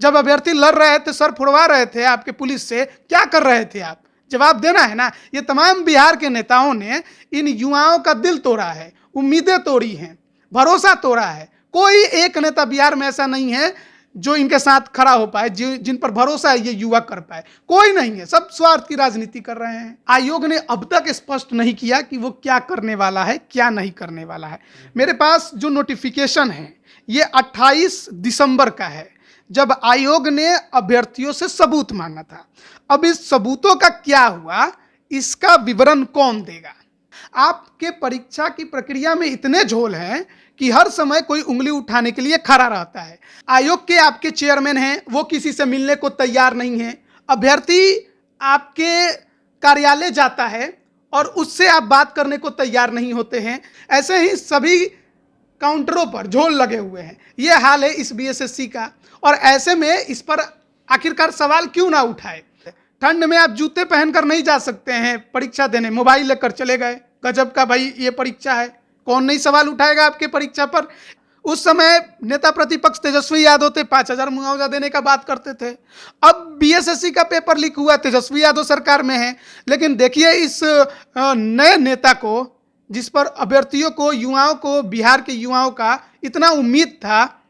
जब अभ्यर्थी लड़ रहे थे, सर फुड़वा रहे थे आपके पुलिस से, क्या कर रहे थे आप? जवाब देना है ना। ये तमाम बिहार के नेताओं ने इन युवाओं का दिल तोड़ा है, उम्मीदें तोड़ी हैं, भरोसा तोड़ा है। कोई एक नेता बिहार में ऐसा नहीं है जो इनके साथ खड़ा हो पाए, जिन पर भरोसा है ये युवा कर पाए, कोई नहीं है। सब स्वार्थ की राजनीति कर रहे हैं। आयोग ने अब तक स्पष्ट नहीं किया कि वो क्या करने वाला है, क्या नहीं करने वाला है। मेरे पास जो नोटिफिकेशन है ये 28 दिसंबर का है, जब आयोग ने अभ्यर्थियों से सबूत मांगा था। अब इस सबूतों का क्या हुआ, इसका विवरण कौन देगा? आपके परीक्षा की प्रक्रिया में इतने झोल हैं कि हर समय कोई उंगली उठाने के लिए खड़ा रहता है। आयोग के आपके चेयरमैन हैं, वो किसी से मिलने को तैयार नहीं है। अभ्यर्थी आपके कार्यालय जाता है और उससे आप बात करने को तैयार नहीं होते हैं। ऐसे ही सभी काउंटरों पर झोल लगे हुए हैं। ये हाल है इस बीएसएससी का। और ऐसे में इस पर आखिरकार सवाल क्यों ना उठाए? ठंड में आप जूते पहनकर नहीं जा सकते हैं परीक्षा देने, मोबाइल लेकर चले गए। गजब का भाई ये परीक्षा है, कौन नहीं सवाल उठाएगा आपके परीक्षा पर? उस समय नेता प्रतिपक्ष तेजस्वी यादव थे, 5,000 मुआवजा देने का बात करते थे। अब बीएसएससी का पेपर लीक हुआ, तेजस्वी यादव सरकार में है, लेकिन देखिए इस नए नेता को, जिस पर अभ्यर्थियों को, युवाओं को, बिहार के युवाओं का इतना उम्मीद था,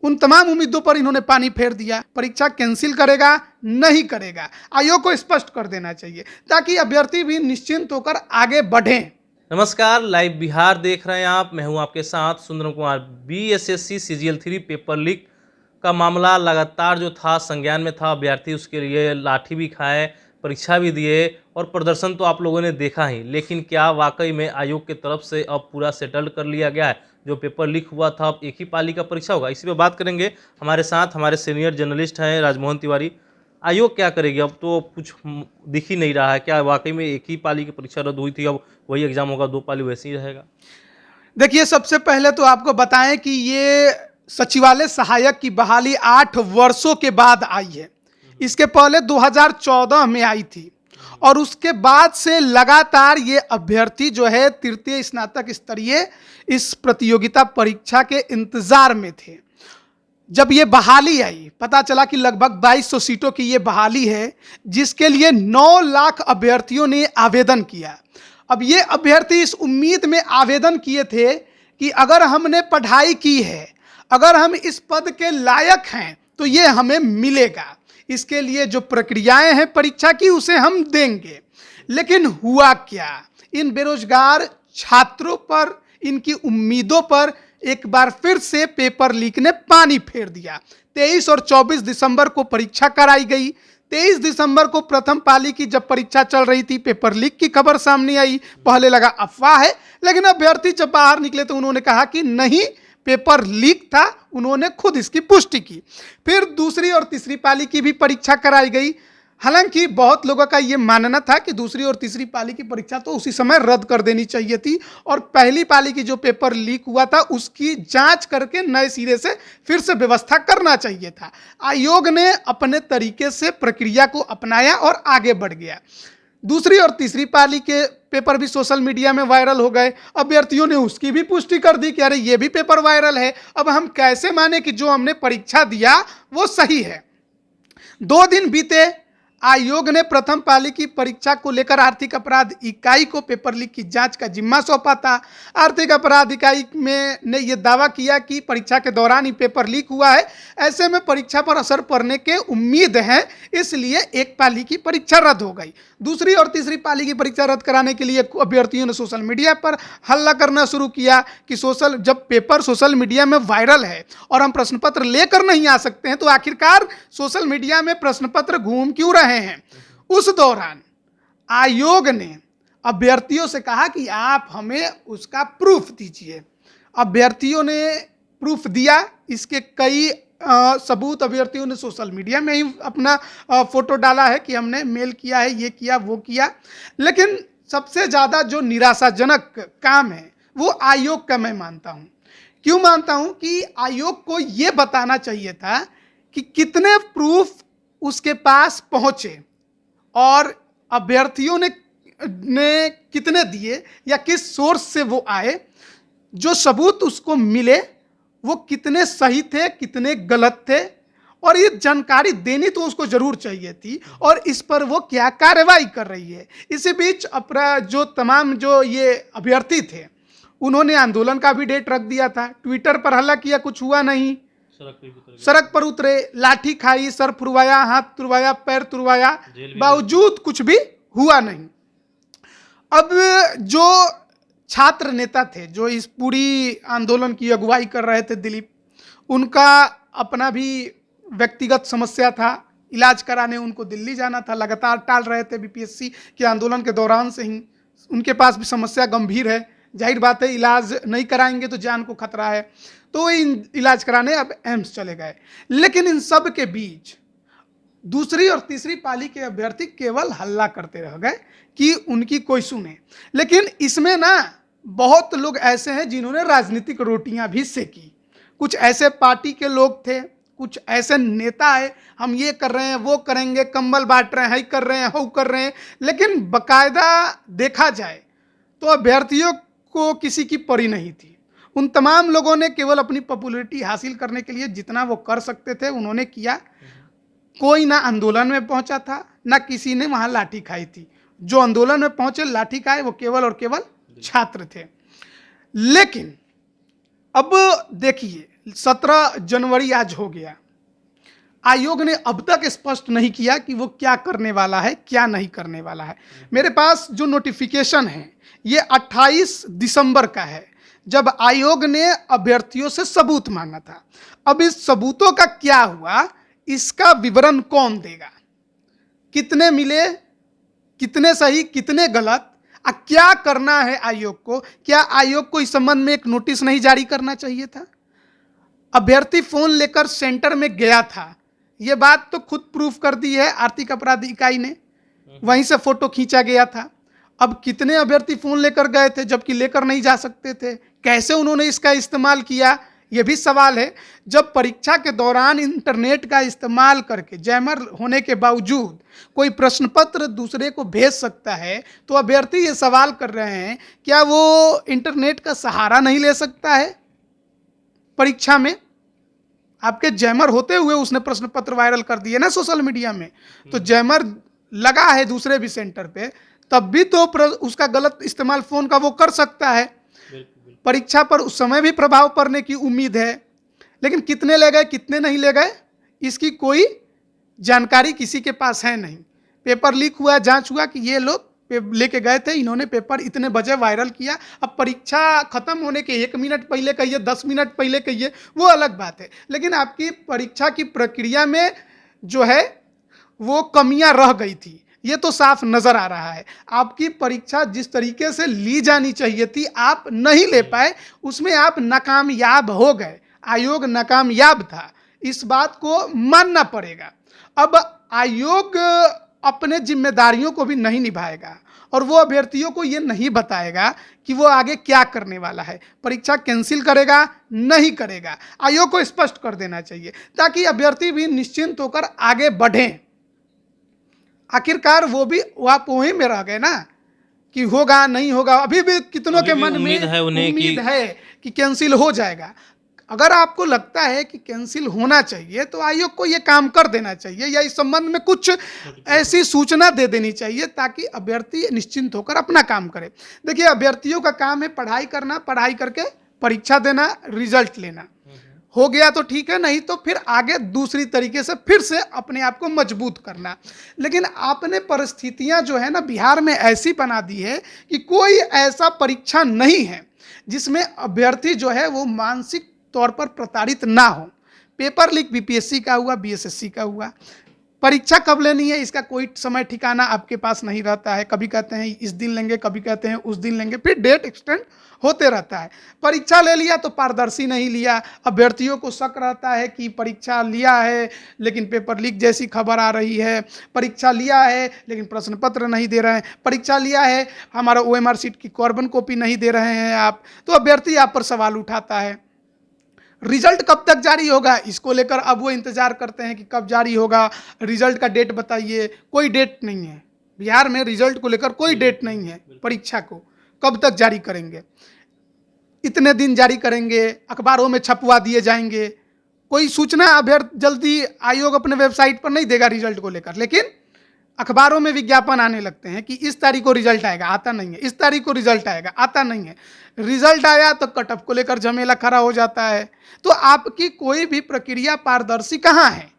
उन तमाम उम्मीदों पर इन्होंने पानी फेर दिया। परीक्षा कैंसिल करेगा, नहीं करेगा, आयोग को स्पष्ट कर देना चाहिए ताकि अभ्यर्थी भी निश्चिंत होकर आगे बढ़ें। नमस्कार, लाइव बिहार देख रहे हैं आप। मैं हूं आपके साथ सुंदर Kumar. BSSC CGL 3 paper leak का मामला लगातार जो था संज्ञान में था। अभ्यर्थी उसके लिए लाठी भी खाए, परीक्षा भी दिए और प्रदर्शन तो आप लोगों ने देखा ही। लेकिन क्या वाकई में आयोग की तरफ से अब पूरा सेटल्ड कर लिया गया है? जो पेपर लीक हुआ था अब एक ही पाली का परीक्षा होगा, इसी पे बात करेंगे। हमारे साथ हमारे सीनियर जर्नलिस्ट हैं राजमोहन तिवारी। आयोग क्या करेगी? अब तो कुछ दिख ही नहीं रहा है। क्या वाकई में एक ही पाली की परीक्षा रद्द हुई थी, अब वही एग्जाम होगा, 2 पाली वैसे ही रहेगा? देखिए, सबसे पहले तो आपको बताएं कि ये सचिवालय सहायक की बहाली 8 वर्षों के बाद आई है। इसके पहले 2014 में आई थी और उसके बाद से लगातार ये अभ्यर्थी जो है तृतीय स्नातक स्तरीय इस प्रतियोगिता परीक्षा के इंतजार में थे। जब ये बहाली आई, पता चला कि लगभग 2200 सीटों की ये बहाली है, जिसके लिए 9 लाख अभ्यर्थियों ने आवेदन किया। अब ये अभ्यर्थी इस उम्मीद में आवेदन किए थे कि अगर हमने पढ़ाई की है, अगर हम इस पद के लायक हैं तो ये हमें मिलेगा। इसके लिए जो प्रक्रियाएं हैं परीक्षा की उसे हम देंगे। लेकिन हुआ क्या? इन बेरोजगार छात्रों पर, इनकी उम्मीदों पर एक बार फिर से पेपर लीक ने पानी फेर दिया। 23 और 24 दिसंबर को परीक्षा कराई गई। 23 दिसंबर को प्रथम पाली की जब परीक्षा चल रही थी, पेपर लीक की खबर सामने आई। पहले लगा अफवाह है, लेकिन अभ्यर्थी जब बाहर निकले तो उन्होंने कहा कि नहीं, पेपर लीक था। उन्होंने खुद इसकी पुष्टि की। फिर दूसरी और तीसरी पाली की भी परीक्षा कराई गई। हालांकि बहुत लोगों का ये मानना था कि दूसरी और तीसरी पाली की परीक्षा तो उसी समय रद्द कर देनी चाहिए थी और पहली पाली की जो पेपर लीक हुआ था उसकी जांच करके नए सिरे से फिर से व्यवस्था करना चाहिए था। आयोग ने अपने तरीके से प्रक्रिया को अपनाया और आगे बढ़ गया। दूसरी और तीसरी पाली के पेपर भी सोशल मीडिया में वायरल हो गए। अभ्यर्थियों ने उसकी भी पुष्टि कर दी कि अरे ये भी पेपर वायरल है। अब हम कैसे माने कि जो हमने परीक्षा दिया वो सही है? 2 दिन बीते, आयोग ने प्रथम पाली की परीक्षा को लेकर आर्थिक अपराध इकाई को पेपर लीक की जांच का जिम्मा सौंपा था। आर्थिक अपराध इकाई में ने यह दावा किया कि परीक्षा के दौरान ही पेपर लीक हुआ है, ऐसे में परीक्षा पर असर पड़ने के उम्मीद है, इसलिए एक पाली की परीक्षा रद्द हो गई। दूसरी और तीसरी पाली की परीक्षा रद्द कराने के लिए अभ्यर्थियों ने सोशल मीडिया पर हल्ला करना शुरू किया कि जब पेपर सोशल मीडिया में वायरल है और हम प्रश्न पत्र लेकर नहीं आ सकते हैं तो आखिरकार सोशल मीडिया में प्रश्न पत्र घूम क्यों रहे हैं। उस दौरान आयोग ने अभ्यर्थियों से कहा कि आप हमें उसका प्रूफ दीजिए। अभ्यर्थियों ने प्रूफ दिया। इसके कई सबूत अभ्यर्थियों ने सोशल मीडिया में ही अपना फोटो डाला है कि हमने मेल किया है, ये किया, वो किया। लेकिन सबसे ज़्यादा जो निराशाजनक काम है वो आयोग का मैं मानता हूँ। क्यों मानता हूँ? कि आयोग को ये बताना चाहिए था कि कितने प्रूफ उसके पास पहुँचे और अभ्यर्थियों ने कितने दिए या किस सोर्स से वो आए, जो सबूत उसको मिले वो कितने सही थे, कितने गलत थे, और ये जानकारी देनी तो उसको जरूर चाहिए थी, और इस पर वो क्या कार्रवाई कर रही है। इसी बीच जो तमाम जो ये अभ्यर्थी थे, उन्होंने आंदोलन का भी डेट रख दिया था। ट्विटर पर हल्ला किया, कुछ हुआ नहीं। सड़क पर उतरे, लाठी खाई, सर फुरवाया, हाथ तुरवाया, पैर तुरवाया, बावजूद कुछ भी हुआ नहीं। अब जो छात्र नेता थे जो इस पूरी आंदोलन की अगुवाई कर रहे थे, दिलीप, उनका अपना भी व्यक्तिगत समस्या था, इलाज कराने उनको दिल्ली जाना था, लगातार टाल रहे थे। बीपीएससी के आंदोलन के दौरान से ही उनके पास भी समस्या गंभीर है, जाहिर बात है इलाज नहीं कराएंगे तो जान को खतरा है, तो इलाज कराने अब एम्स चले गए। लेकिन इन सब के बीच दूसरी और तीसरी पाली के अभ्यर्थी केवल हल्ला करते रह गए कि उनकी कोई सुने। लेकिन इसमें ना बहुत लोग ऐसे हैं जिन्होंने राजनीतिक रोटियां भी सेकी। कुछ ऐसे पार्टी के लोग थे, कुछ ऐसे नेता है, हम ये कर रहे हैं, वो करेंगे, कंबल बांट रहे हैं, ही कर रहे हैं, वो कर रहे हैं। लेकिन बकायदा देखा जाए तो अभ्यर्थियों को किसी की पड़ी नहीं थी। उन तमाम लोगों ने केवल अपनी पॉपुलैरिटी हासिल करने के लिए जितना वो कर सकते थे उन्होंने किया। कोई ना आंदोलन में पहुंचा था, ना किसी ने वहां लाठी खाई थी। जो आंदोलन में पहुंचे, लाठी खाए, वो केवल और केवल छात्र थे। लेकिन अब देखिए, 17 जनवरी आज हो गया। आयोग ने अब तक स्पष्ट नहीं किया कि वो क्या करने वाला है, क्या नहीं करने वाला है। मेरे पास जो नोटिफिकेशन है ये 28 दिसंबर का है, जब आयोग ने अभ्यर्थियों से सबूत मांगा था। अब इस सबूतों का क्या हुआ, इसका विवरण कौन देगा? कितने मिले, कितने सही, कितने गलत, क्या करना है आयोग को? क्या आयोग को इस संबंध में एक नोटिस नहीं जारी करना चाहिए था? अभ्यर्थी फोन लेकर सेंटर में गया था, यह बात तो खुद प्रूफ कर दी है आर्थिक अपराध इकाई ने, वहीं से फोटो खींचा गया था। अब कितने अभ्यर्थी फोन लेकर गए थे जबकि लेकर नहीं जा सकते थे? कैसे उन्होंने इसका इस्तेमाल किया, यह भी सवाल है। जब परीक्षा के दौरान इंटरनेट का इस्तेमाल करके, जैमर होने के बावजूद कोई प्रश्न पत्र दूसरे को भेज सकता है, तो अभ्यर्थी ये सवाल कर रहे हैं क्या वो इंटरनेट का सहारा नहीं ले सकता है परीक्षा में? आपके जैमर होते हुए उसने प्रश्न पत्र वायरल कर दिए ना सोशल मीडिया में, तो जैमर लगा है दूसरे भी सेंटर पे, तब भी तो उसका गलत इस्तेमाल फोन का वो कर सकता है। परीक्षा पर उस समय भी प्रभाव पड़ने की उम्मीद है। लेकिन कितने ले गए, कितने नहीं ले गए, इसकी कोई जानकारी किसी के पास है नहीं। पेपर लीक हुआ, जांच हुआ कि ये लोग लेके गए थे, इन्होंने पेपर इतने बजे वायरल किया। अब परीक्षा खत्म होने के 1 मिनट पहले कहिए, 10 मिनट पहले कहिए, वो अलग बात है। लेकिन आपकी परीक्षा की प्रक्रिया में जो है वो कमियां रह गई थी, ये तो साफ नजर आ रहा है। आपकी परीक्षा जिस तरीके से ली जानी चाहिए थी आप नहीं ले पाए, उसमें आप नाकामयाब हो गए। आयोग नाकामयाब था, इस बात को मानना पड़ेगा। अब आयोग अपने जिम्मेदारियों को भी नहीं निभाएगा और वो अभ्यर्थियों को ये नहीं बताएगा कि वो आगे क्या करने वाला है। परीक्षा कैंसिल करेगा, नहीं करेगा, आयोग को स्पष्ट कर देना चाहिए ताकि अभ्यर्थी भी निश्चिंत होकर आगे बढ़ें। आखिरकार वो भी आप वहीं में रह गए ना कि होगा नहीं होगा, अभी भी कितनों के मन में उम्मीद है कि कैंसिल हो जाएगा। अगर आपको लगता है कि कैंसिल होना चाहिए तो आयोग को ये काम कर देना चाहिए या इस संबंध में कुछ ऐसी सूचना दे देनी चाहिए ताकि अभ्यर्थी निश्चिंत होकर अपना काम करे। देखिए, अभ्यर्थियों का काम है पढ़ाई करना, पढ़ाई करके परीक्षा देना, रिजल्ट लेना। हो गया तो ठीक है, नहीं तो फिर आगे दूसरी तरीके से फिर से अपने आप को मजबूत करना। लेकिन आपने परिस्थितियां जो है ना बिहार में ऐसी बना दी है कि कोई ऐसा परीक्षा नहीं है जिसमें अभ्यर्थी जो है वो मानसिक तौर पर प्रताड़ित ना हो। पेपर लीक बीपीएससी का हुआ, बीएसएससी का हुआ। परीक्षा कब लेनी है इसका कोई समय ठिकाना आपके पास नहीं रहता है। कभी कहते हैं इस दिन लेंगे, कभी कहते हैं उस दिन लेंगे, फिर डेट एक्सटेंड होते रहता है। परीक्षा ले लिया तो पारदर्शी नहीं लिया, अभ्यर्थियों को शक रहता है कि परीक्षा लिया है लेकिन पेपर लीक जैसी खबर आ रही है, परीक्षा लिया है लेकिन प्रश्न पत्र नहीं दे रहे हैं, परीक्षा लिया है हमारा ओएमआर शीट की कार्बन कॉपी नहीं दे रहे हैं आप, तो अभ्यर्थी आप पर सवाल उठाता है। रिजल्ट कब तक जारी होगा इसको लेकर अब वो इंतजार करते हैं कि कब जारी होगा, रिजल्ट का डेट बताइए। कोई डेट नहीं है बिहार में, रिजल्ट को लेकर कोई डेट नहीं है। परीक्षा को कब तक जारी करेंगे, इतने दिन जारी करेंगे, अखबारों में छपवा दिए जाएंगे, कोई सूचना अभ्यर्थी जल्दी आयोग अपने वेबसाइट पर नहीं देगा रिजल्ट को लेकर, लेकिन अखबारों में विज्ञापन आने लगते हैं कि इस तारीख को रिजल्ट आएगा, आता नहीं है, इस तारीख को रिजल्ट आएगा, आता नहीं है। रिजल्ट आया तो कट ऑफ को लेकर झमेला खड़ा हो जाता है। तो आपकी कोई भी प्रक्रिया पारदर्शी कहाँ है?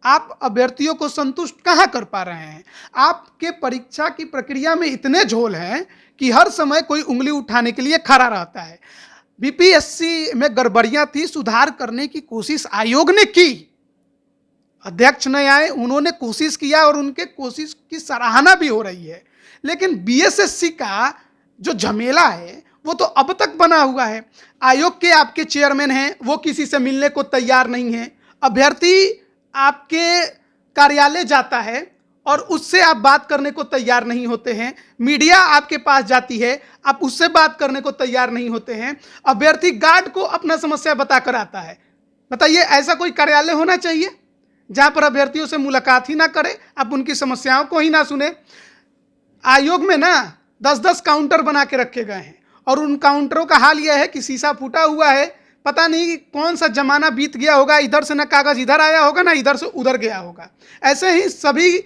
आप अभ्यर्थियों को संतुष्ट कहाँ कर पा रहे हैं? आपके परीक्षा की प्रक्रिया में इतने झोल हैं कि हर समय कोई उंगली उठाने के लिए खड़ा रहता है। बीपीएससी में गड़बड़ियां थी, सुधार करने की कोशिश आयोग ने की, अध्यक्ष नहीं आए, उन्होंने कोशिश किया और उनके कोशिश की सराहना भी हो रही है। लेकिन बीएसएससी का जो झमेला है वो तो अब तक बना हुआ है। आयोग के आपके चेयरमैन हैं, वो किसी से मिलने को तैयार नहीं है। अभ्यर्थी आपके कार्यालय जाता है और उससे आप बात करने को तैयार नहीं होते हैं। मीडिया आपके पास जाती है, आप उससे बात करने को तैयार नहीं होते हैं। अभ्यर्थी गार्ड को अपना समस्या बताकर आता है। बताइए, ऐसा कोई कार्यालय होना चाहिए जहां पर अभ्यर्थियों से मुलाकात ही ना करे, आप उनकी समस्याओं को ही ना सुने। आयोग में ना 10-10 काउंटर बना के रखे गए हैं और उन काउंटरों का हाल यह है कि शीशा फूटा हुआ है। पता नहीं कौन सा जमाना बीत गया होगा, इधर से ना कागज इधर आया होगा ना इधर से उधर गया होगा। ऐसे ही सभी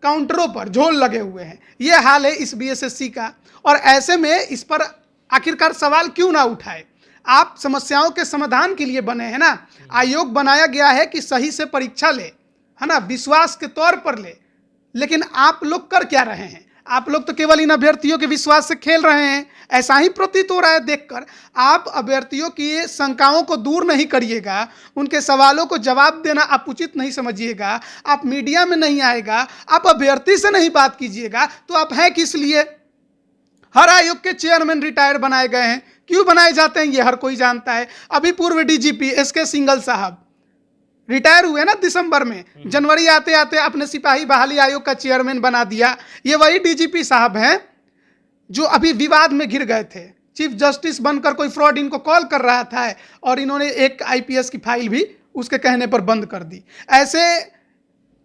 काउंटरों पर झोल लगे हुए हैं। ये हाल है इस बीएसएससी का। और ऐसे में इस पर आखिरकार सवाल क्यों ना उठाए? आप समस्याओं के समाधान के लिए बने हैं ना। आयोग बनाया गया है कि सही से परीक्षा ले, है ना, विश्वास के तौर पर ले। लेकिन आप लोग कर क्या रहे हैं? आप लोग तो केवल इन अभ्यर्थियों के विश्वास से खेल रहे हैं। ऐसा ही प्रतीत हो रहा है देखकर। आप अभ्यर्थियों की शंकाओं को दूर नहीं करिएगा, उनके सवालों को जवाब देना आप उचित नहीं समझिएगा, आप मीडिया में नहीं आएगा, आप अभ्यर्थी से नहीं बात कीजिएगा, तो आप हैं किस लिए? हर आयोग के चेयरमैन रिटायर बनाए गए हैं। क्यों बनाए जाते हैं ये हर कोई जानता है। अभी पूर्व डीजीपी एसके सिंघल साहब रिटायर हुए ना दिसंबर में, जनवरी आते आते अपने सिपाही बहाली आयोग का चेयरमैन बना दिया। ये वही डीजीपी साहब हैं जो अभी विवाद में घिर गए थे। चीफ जस्टिस बनकर कोई फ्रॉड इनको कॉल कर रहा था और इन्होंने एक आईपीएस की फाइल भी उसके कहने पर बंद कर दी। ऐसे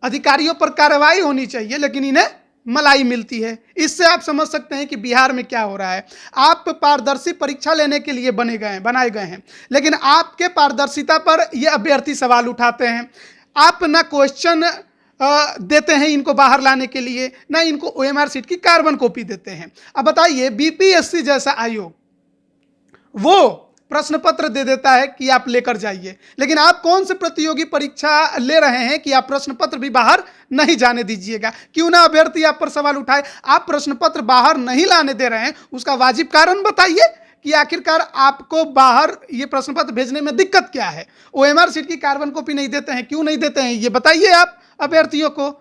अधिकारियों पर कार्रवाई होनी चाहिए, लेकिन इन्हें मलाई मिलती है। इससे आप समझ सकते हैं कि बिहार में क्या हो रहा है। आप पारदर्शी परीक्षा लेने के लिए बनाए गए हैं, लेकिन आपके पारदर्शिता पर ये अभ्यर्थी सवाल उठाते हैं। आप ना क्वेश्चन देते हैं इनको बाहर लाने के लिए, ना इनको ओएमआर शीट की कार्बन कॉपी देते हैं। अब बताइए, बीपीएससी जैसा आयोग वो प्रश्न पत्र दे देता है कि आप लेकर जाइए, लेकिन आप कौन से प्रतियोगी परीक्षा ले रहे हैं कि आप प्रश्न पत्र भी बाहर नहीं जाने दीजिएगा? क्यों ना अभ्यर्थी आप पर सवाल उठाए। आप प्रश्न पत्र बाहर नहीं लाने दे रहे हैं, उसका वाजिब कारण बताइए कि आखिरकार आपको बाहर ये प्रश्न पत्र भेजने में दिक्कत क्या है। ओएमआर शीट की कार्बन कॉपी नहीं देते हैं, क्यों नहीं देते हैं ये बताइए आप अभ्यर्थियों को।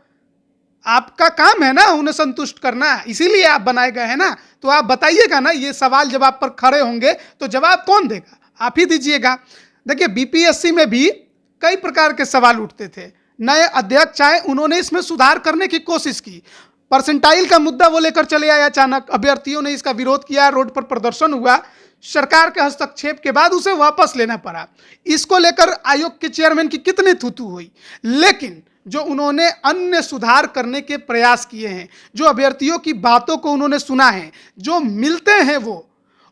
आपका काम है ना उन्हें संतुष्ट करना, इसीलिए आप बनाए गए हैं ना। तो आप बताइएगा ना, ये सवाल जब आप पर खड़े होंगे तो जवाब कौन देगा? आप ही दीजिएगा। देखिए, बीपीएससी में भी कई प्रकार के सवाल उठते थे। नए अध्यक्ष आए, उन्होंने इसमें सुधार करने की कोशिश की। परसेंटाइल का मुद्दा वो लेकर चले आए अचानक, अभ्यर्थियों ने इसका विरोध किया, रोड पर प्रदर्शन हुआ। सरकार के हस्तक्षेप के बाद उसे वापस लेना पड़ा। इसको लेकर आयोग के चेयरमैन की कितनी थूथू हुई, लेकिन जो उन्होंने अन्य सुधार करने के प्रयास किए हैं, जो अभ्यर्थियों की बातों को उन्होंने सुना है, जो मिलते हैं वो,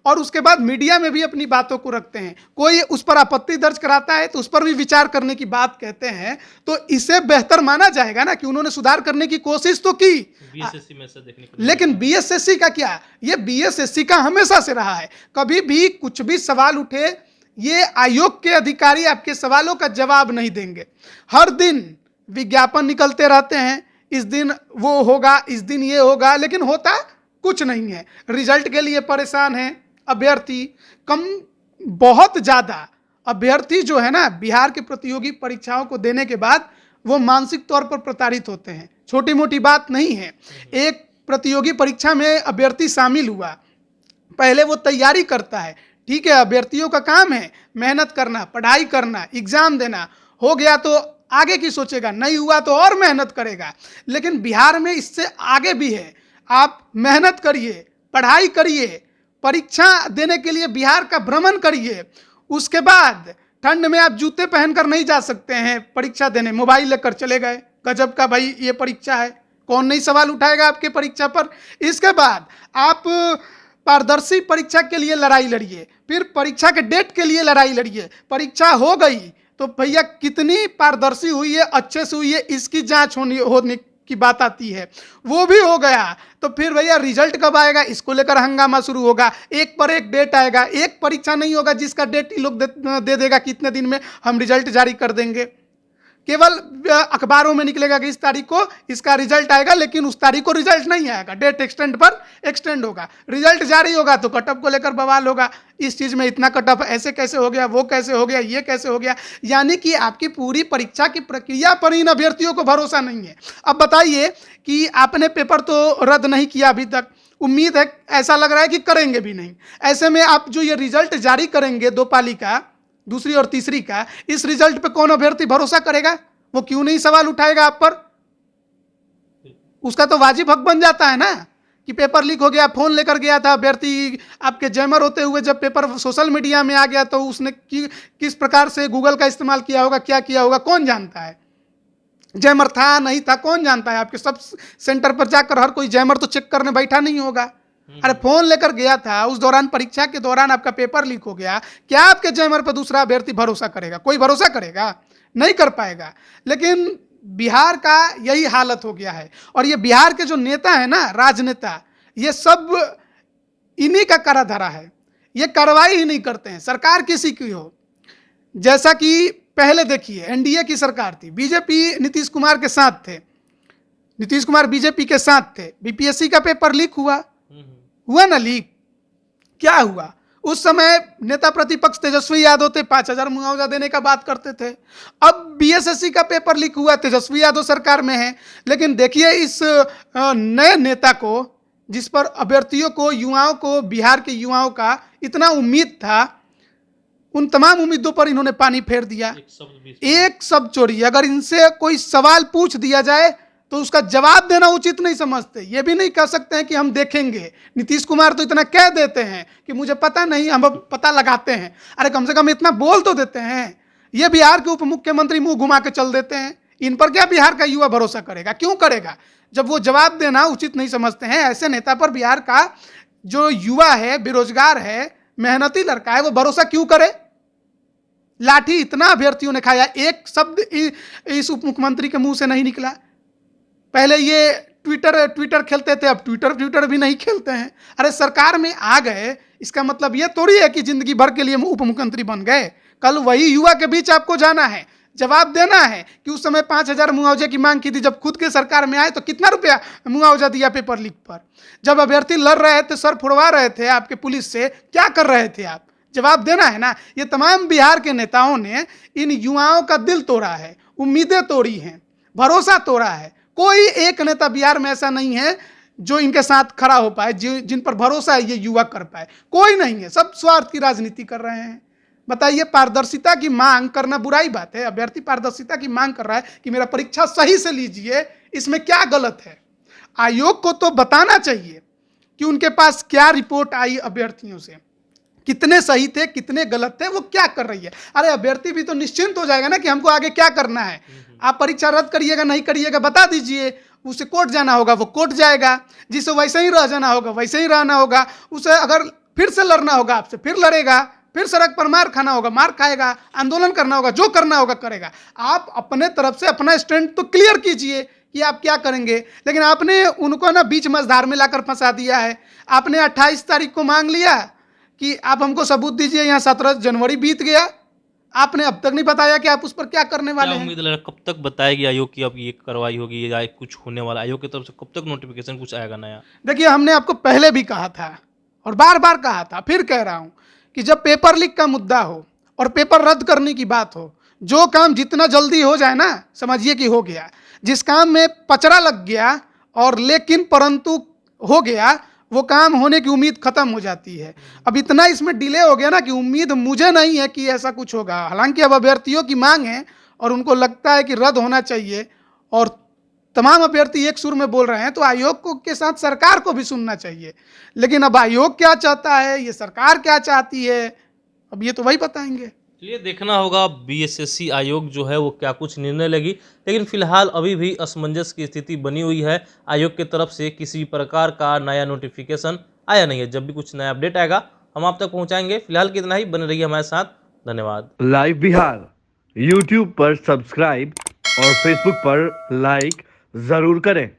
और उसके बाद मीडिया में भी अपनी बातों को रखते हैं। कोई उस पर आपत्ति दर्ज कराता है तो उस पर भी विचार करने की बात कहते हैं, तो इसे बेहतर माना जाएगा ना कि उन्होंने सुधार करने की कोशिश तो की। बीएसएससी में से देखने को लेकिन बीएसएससी का क्या? ये बीएसएससी का हमेशा से रहा है। कभी भी कुछ भी सवाल उठे, ये आयोग के अधिकारी आपके सवालों का जवाब नहीं देंगे। हर दिन विज्ञापन निकलते रहते हैं, इस दिन वो होगा, इस दिन ये होगा, लेकिन होता कुछ नहीं है। रिजल्ट के लिए परेशान है अभ्यर्थी। बहुत ज़्यादा अभ्यर्थी जो है ना, बिहार के प्रतियोगी परीक्षाओं को देने के बाद वो मानसिक तौर पर प्रताड़ित होते हैं। छोटी मोटी बात नहीं है। एक प्रतियोगी परीक्षा में अभ्यर्थी शामिल हुआ, पहले वो तैयारी करता है, ठीक है, अभ्यर्थियों का काम है मेहनत करना, पढ़ाई करना, एग्जाम देना। हो गया तो आगे की सोचेगा, नहीं हुआ तो और मेहनत करेगा। लेकिन बिहार में इससे आगे भी है। आप मेहनत करिए, पढ़ाई करिए, परीक्षा देने के लिए बिहार का भ्रमण करिए। उसके बाद ठंड में आप जूते पहनकर नहीं जा सकते हैं परीक्षा देने, मोबाइल लेकर चले गए, गजब का भाई ये परीक्षा है, कौन नहीं सवाल उठाएगा आपके परीक्षा पर। इसके बाद आप पारदर्शी परीक्षा के लिए लड़ाई लड़िए, फिर परीक्षा के डेट के लिए लड़ाई लड़िए। परीक्षा हो गई तो भैया कितनी पारदर्शी हुई है, अच्छे से हुई है, इसकी जांच होने की बात आती है। वो भी हो गया तो फिर भैया रिजल्ट कब आएगा, इसको लेकर हंगामा शुरू होगा। एक पर एक डेट आएगा, एक परीक्षा नहीं होगा जिसका डेट ये लोग दे देगा कितने दिन में हम रिजल्ट जारी कर देंगे। केवल अखबारों में निकलेगा कि इस तारीख को इसका रिजल्ट आएगा, लेकिन उस तारीख को रिजल्ट नहीं आएगा, डेट एक्सटेंड पर एक्सटेंड होगा। रिजल्ट जारी होगा तो कटअप को लेकर बवाल होगा, इस चीज़ में इतना कटअप ऐसे कैसे हो गया, वो कैसे हो गया, ये कैसे हो गया। यानी कि आपकी पूरी परीक्षा की प्रक्रिया पर इन अभ्यर्थियों को भरोसा नहीं है। अब बताइए कि आपने पेपर तो रद्द नहीं किया अभी तक, उम्मीद है, ऐसा लग रहा है कि करेंगे भी नहीं। ऐसे में आप जो ये रिजल्ट जारी करेंगे 2 पाली का, दूसरी और तीसरी का, इस रिजल्ट पे कौन अभ्यर्थी भरोसा करेगा? वो क्यों नहीं सवाल उठाएगा आप पर? उसका तो वाजिब हक बन जाता है ना कि पेपर लीक हो गया, फोन लेकर गया था अभ्यर्थी, आपके जैमर होते हुए जब पेपर सोशल मीडिया में आ गया तो उसने किस प्रकार से गूगल का इस्तेमाल किया होगा, क्या किया होगा, कौन जानता है। जैमर था नहीं था कौन जानता है। आपके सब सेंटर पर जाकर हर कोई जैमर तो चेक करने बैठा नहीं होगा। अरे फोन लेकर गया था, उस दौरान परीक्षा के दौरान आपका पेपर लीक हो गया, क्या आपके जैमर पर दूसरा अभ्यर्थी भरोसा करेगा? कोई भरोसा करेगा? नहीं कर पाएगा। लेकिन बिहार का यही हालत हो गया है। और ये बिहार के जो नेता है ना, राजनेता, ये सब इन्हीं का करा धरा है। ये कार्रवाई ही नहीं करते हैं, सरकार किसी की हो। जैसा कि पहले देखिए एनडीए की सरकार थी, बीजेपी नीतीश कुमार के साथ थे, नीतीश कुमार बीजेपी के साथ थे, बीपीएससी का पेपर लीक हुआ ना लीक, क्या हुआ? उस समय नेता प्रतिपक्ष तेजस्वी यादव थे, 5,000 मुआवजा देने का बात करते थे। अब बीएसएससी का पेपर लीक हुआ, तेजस्वी यादव सरकार में है, लेकिन देखिए इस नए नेता को, जिस पर अभ्यर्थियों को, युवाओं को, बिहार के युवाओं का इतना उम्मीद था, उन तमाम उम्मीदों पर इन्होंने पानी फेर दिया। एक सब चोरी। अगर इनसे कोई सवाल पूछ दिया जाए तो उसका जवाब देना उचित नहीं समझते। ये भी नहीं कह सकते हैं कि हम देखेंगे। नीतीश कुमार तो इतना कह देते हैं कि मुझे पता नहीं, हम अब पता लगाते हैं। अरे कम से कम इतना बोल तो देते हैं। ये बिहार के उप मुख्यमंत्री मुंह घुमा के चल देते हैं। इन पर क्या बिहार का युवा भरोसा करेगा? क्यों करेगा जब वो जवाब देना उचित नहीं समझते हैं? ऐसे नेता पर बिहार का जो युवा है, बेरोजगार है, मेहनती लड़का है, वो भरोसा क्यों करे? लाठी इतना अभ्यर्थियों ने खाया, एक शब्द इस उप मुख्यमंत्री के मुंह से नहीं निकला। पहले ये ट्विटर खेलते थे, अब ट्विटर भी नहीं खेलते हैं। अरे सरकार में आ गए, इसका मतलब ये थोड़ी है कि जिंदगी भर के लिए उप मुख्यमंत्री बन गए। कल वही युवा के बीच आपको जाना है, जवाब देना है कि उस समय 5,000 मुआवजे की मांग की थी। जब खुद के सरकार में आए तो कितना रुपया मुआवजा दिया पेपर लीक पर? जब अभ्यर्थी लड़ रहे थे, सर फुड़वा रहे थे आपके पुलिस से, क्या कर रहे थे आप? जवाब देना है ना। ये तमाम बिहार के नेताओं ने इन युवाओं का दिल तोड़ा है, उम्मीदें तोड़ी हैं, भरोसा तोड़ा है। कोई एक नेता बिहार में ऐसा नहीं है जो इनके साथ खड़ा हो पाए, जिन पर भरोसा है ये युवा कर पाए। कोई नहीं है, सब स्वार्थ की राजनीति कर रहे हैं। बताइए, पारदर्शिता की मांग करना बुराई बात है? अभ्यर्थी पारदर्शिता की मांग कर रहा है कि मेरा परीक्षा सही से लीजिए, इसमें क्या गलत है? आयोग को तो बताना चाहिए कि उनके पास क्या रिपोर्ट आई अभ्यर्थियों से, कितने सही थे, कितने गलत थे, वो क्या कर रही है। अरे अभ्यर्थी भी तो निश्चिंत हो जाएगा ना कि हमको आगे क्या करना है। आप परीक्षा रद्द करिएगा, नहीं करिएगा, बता दीजिए। उसे कोर्ट जाना होगा, वो कोर्ट जाएगा। जिसे वैसे ही रह जाना होगा, वैसे ही रहना होगा। उसे अगर फिर से लड़ना होगा आपसे, फिर लड़ेगा, फिर सड़क पर मार खाना होगा, मार खाएगा, आंदोलन करना होगा, जो करना होगा करेगा। आप अपने तरफ से अपना स्टैंड तो क्लियर कीजिए कि आप क्या करेंगे। लेकिन आपने उनको ना बीच मझधार में लाकर फंसा दिया है। आपने 28 तारीख को मांग लिया कि आप हमको सबूत दीजिए, यहाँ 17 जनवरी बीत गया, आपने अब तक नहीं बताया कि आप उस पर क्या करने वाले हैं। उम्मीद लग रहा है कब तक बताएगी आयोग की अब ये कार्रवाई होगी या कुछ होने वाला? आयोग की तरफ से कब तक नोटिफिकेशन कुछ आएगा नया? देखिए, हमने आपको पहले भी कहा था और बार बार कहा था, फिर कह रहा हूँ कि जब पेपर लीक का मुद्दा हो और पेपर रद्द करने की बात हो, जो काम जितना जल्दी हो जाए ना, समझिए कि हो गया। जिस काम में पचड़ा लग गया और लेकिन परंतु हो गया, वो काम होने की उम्मीद खत्म हो जाती है। अब इतना इसमें डिले हो गया ना कि उम्मीद मुझे नहीं है कि ऐसा कुछ होगा। हालांकि अब अभ्यर्थियों की मांग है और उनको लगता है कि रद्द होना चाहिए और तमाम अभ्यर्थी एक सुर में बोल रहे हैं, तो आयोग को के साथ सरकार को भी सुनना चाहिए। लेकिन अब आयोग क्या चाहता है, ये सरकार क्या चाहती है, अब ये तो वही बताएंगे। चलिए, देखना होगा बीएसएससी आयोग जो है वो क्या कुछ निर्णय लेगी। लेकिन फिलहाल अभी भी असमंजस की स्थिति बनी हुई है। आयोग की तरफ से किसी प्रकार का नया नोटिफिकेशन आया नहीं है। जब भी कुछ नया अपडेट आएगा हम आप तक पहुंचाएंगे। फिलहाल कितना ही, बने रहिए हमारे साथ। धन्यवाद। लाइव बिहार YouTube पर सब्सक्राइब और Facebook पर लाइक जरूर करें।